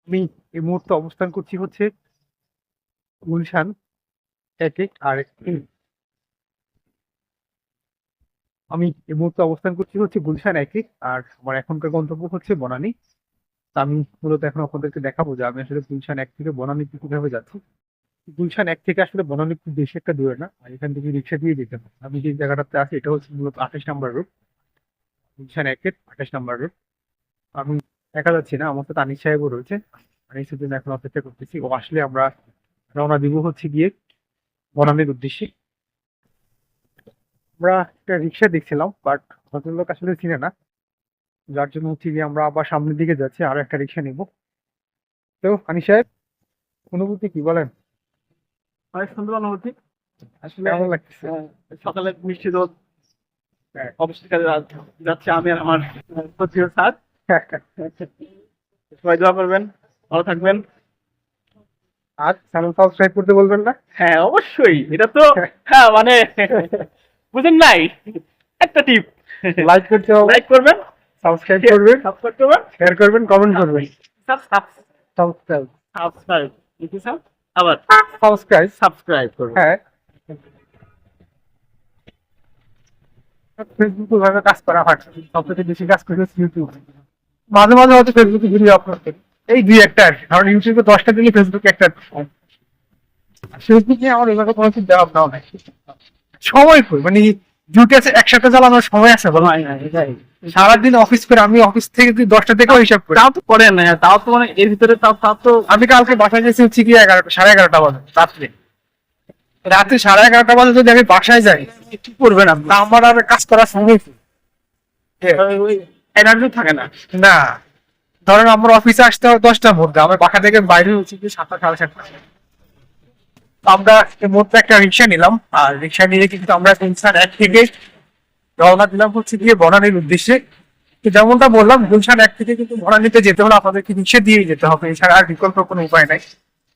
আমি এই মুহূর্তে অবস্থান করছি হচ্ছে গুলশান একে আর আমি এই মুহূর্তে অবস্থান করছি হচ্ছে গুলশান একে আর আমার এখনকার গন্তব্য হচ্ছে বনানী। তা আমি মূলত এখন আপনাদেরকে দেখাবো যে আমি আসলে গুলশান এক থেকে বনানীতে কিভাবে যাচ্ছি। গুলশান এক থেকে আসলে বনানী খুব বেশি একটা দূরে না, আর এখান থেকে রিক্সা দিয়ে যেতে হবে। আমি যে জায়গাটাতে আছি এটা হচ্ছে মূলত 28 নম্বর রুট, গুলশান একের 28 নম্বর রুট। আমি একা যাচ্ছি না, আমার সাথে আনিস সাহেবও রয়েছে। আনিসের জন্য এখন অপেক্ষা করতেছি, ও আসলে আমরা রওনা দিব হচ্ছে গিয়ে বনানীর উদ্দেশ্যে। আমরা একটা রিক্সা দেখছিলাম, বাট ভদ্রলোক আসলে চিনে না, যার জন্য হচ্ছে গিয়ে আমরা আবার সামনের দিকে যাচ্ছি, আরো একটা রিক্সা নিব। তো আনিস সাহেব, অনুভূতি কি বলেন? অনেক সুন্দর অনুভূতি আসলে। কেমন লাগতেছে? সকালে মিষ্টি রোদ, অফিসের কাজে যাচ্ছে আমি আর আমার প্রিয় স্যার। সবাই দোয়া করবেন, ভালো থাকবেন। আর চ্যানেল সাবস্ক্রাইব করতে বলবেন না? হ্যাঁ অবশ্যই, এটা তো হ্যাঁ মানে বুঝেন নাই, একটা টিপ। লাইক করতে হবে, লাইক করবেন, সাবস্ক্রাইব করবেন, সাবস্ক্রাইব করবেন, শেয়ার করবেন, কমেন্ট করবেন। সাবস্ক্রাইব সাবস্ক্রাইব লিখি স্যার, আবার সাবস্ক্রাইব সাবস্ক্রাইব করবেন। হ্যাঁ। ফেসবুকে ভাবে কাজ করা হয়, সবথেকে বেশি কাজ করি হচ্ছে ইউটিউব। মাঝে মাঝে হয়তো ফেসবুকে ভিডিও আপলোড করি, এই দুই একটা আর কি। কারণ ইউটিউবে 10টা দিলে ফেসবুকে একটা। ফেসবুকে আমার ওইভাবে কোনো চিন্তা ভাবনাও নাই, সময় কই মানে ডিউটি আছে, একসাথে চালানোর সময় আছে বলো? সারাদিন অফিস করে, আমি অফিস থেকে 10টা থেকেও হিসাব করি। তাও তো করেন না, তাও তো মানে এর ভিতরে তাও তাও তো আমি কালকে বাসায় গেছি হচ্ছে কি 11টা, 11:30 বাজে রাত্রে। রাত্রে 11:30 বাজে যদি আমি বাসায় যাই, কি করবেন আপনি? তা আমার আর কাজ করার সময় কি? এনার্জি থাকে না। না, ধরেন আমার অফিসে আসতে হবে 10টার মধ্যে, আমার বাসা থেকে বাইরে হচ্ছে কি 7টা, 7:30। আমরা এর মধ্যে একটা রিক্সা নিলাম, আর রিক্সা নিয়ে কিন্তু আমরা গুলশান এক থেকে রওনা দিলাম হচ্ছে গিয়ে বনানীর উদ্দেশ্যে। তো যেমনটা বললাম, গুলশান এক থেকে কিন্তু বনানীতে যেতে হলে আপনাদেরকে রিক্সা দিয়েই যেতে হবে, এছাড়া আর বিকল্প কোনো উপায় নাই।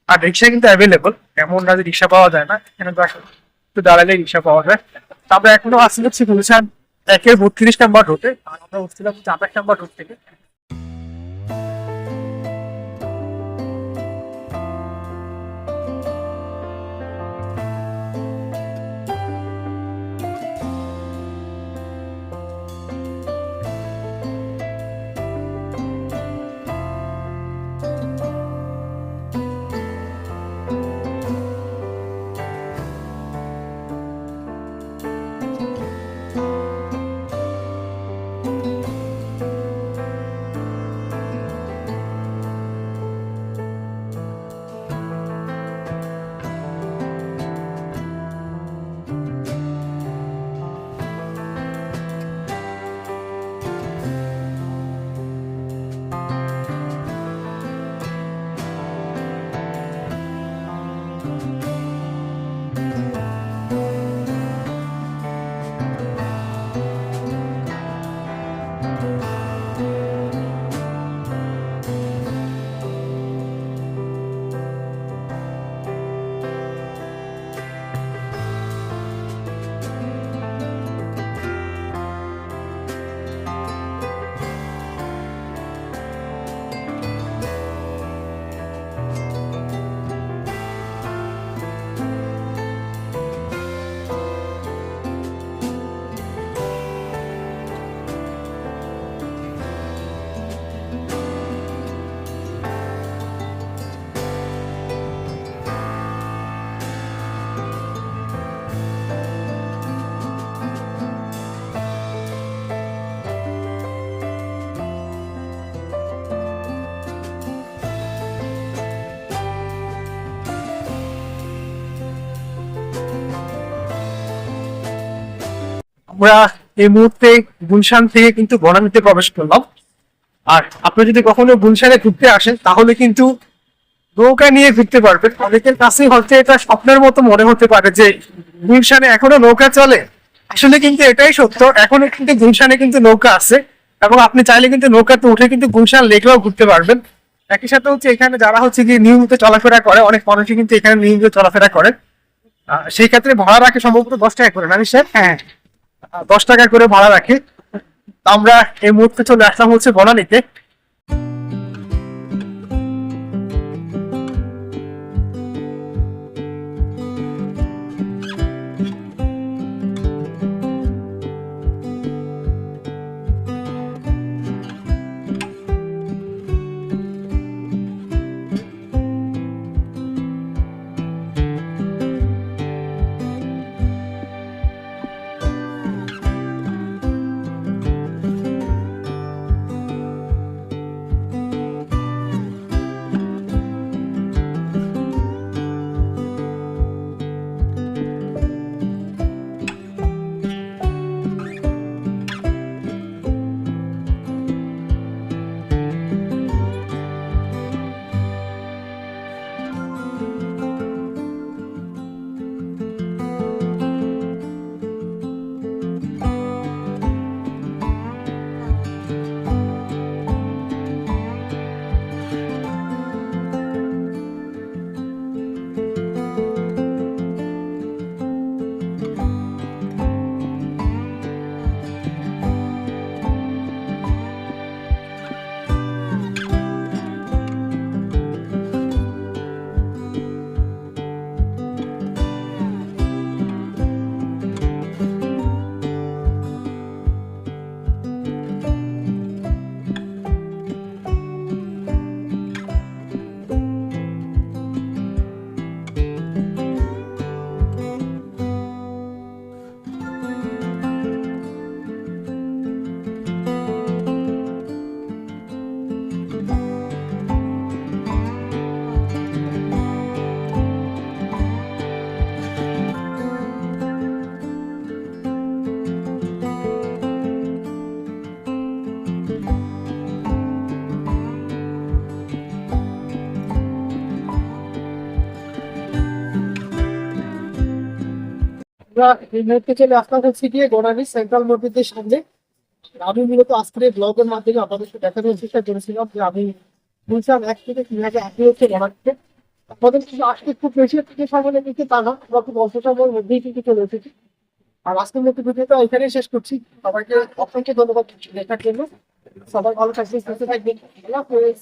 আর রিক্সা কিন্তু অ্যাভেলেবল, এমন না যে রিক্সা পাওয়া যায় না, এখানে তো আসলে একটু দাঁড়ালেই রিক্সা পাওয়া যায়। তো আমরা এখনো আসতে হচ্ছে গুলশান একের 32 নম্বর রুটে, আর আমরা উঠছিলাম 28 নম্বর রুট থেকে। আমরা এই মুহূর্তে গুলশান থেকে কিন্তু বনানীতে প্রবেশ করলাম। আর আপনি যদি কখনো গুলশানে ঘুরতে আসেন, তাহলে কিন্তু নৌকা নিয়ে ঘুরতে পারবেন। অনেকের কাছে হচ্ছে এটা স্বপ্নের মতো মনে হতে পারে যে গুলশানে এখনো নৌকা চলে। আসলে কিন্তু এটাই সত্য, এখনো কিন্তু গুলশানে কিন্তু নৌকা আছে, এবং আপনি চাইলে কিন্তু নৌকাতে উঠে কিন্তু গুলশান লেকেও ঘুরতে পারবেন। একই সাথে হচ্ছে এখানে যারা হচ্ছে গিয়ে নিয়মিত চলাফেরা করে, অনেক মানুষই কিন্তু এখানে নিয়মিত চলাফেরা করে। সেই ক্ষেত্রে ভাড়া রাখে সম্ভবত 10 টাকা করে, না স্যার? হ্যাঁ, 10 টাকা করে ভাড়া রাখে। আমরা এই মুহূর্তে চলে আসলাম হচ্ছে বনানীতে। আমরা এই মুহূর্তে চলে আসলাম হচ্ছে গিয়ে বনানী সেন্ট্রাল মসজিদের সামনে। আমি মূলত আজকের ব্লগের মাধ্যমে আপনাদেরকে দেখানোর চেষ্টা করেছিলাম যে আমি গুলশান 1 থেকে কিভাবে আসি হচ্ছে বনানীতে। আমাদের কিন্তু আসতে খুব বেশি থেকে সময় লেগেছে তা না, আমরা খুব অল্প সময়ের মধ্যেই কিন্তু চলে এসেছি। আর আজকের মতো ভিডিওটা এখানেই শেষ করছি। সবাইকে অসংখ্য ধন্যবাদ দেখার জন্য। সবাই ভালো থাকবেন, সুস্থ থাকবেন। আল্লাহ হাফেজ।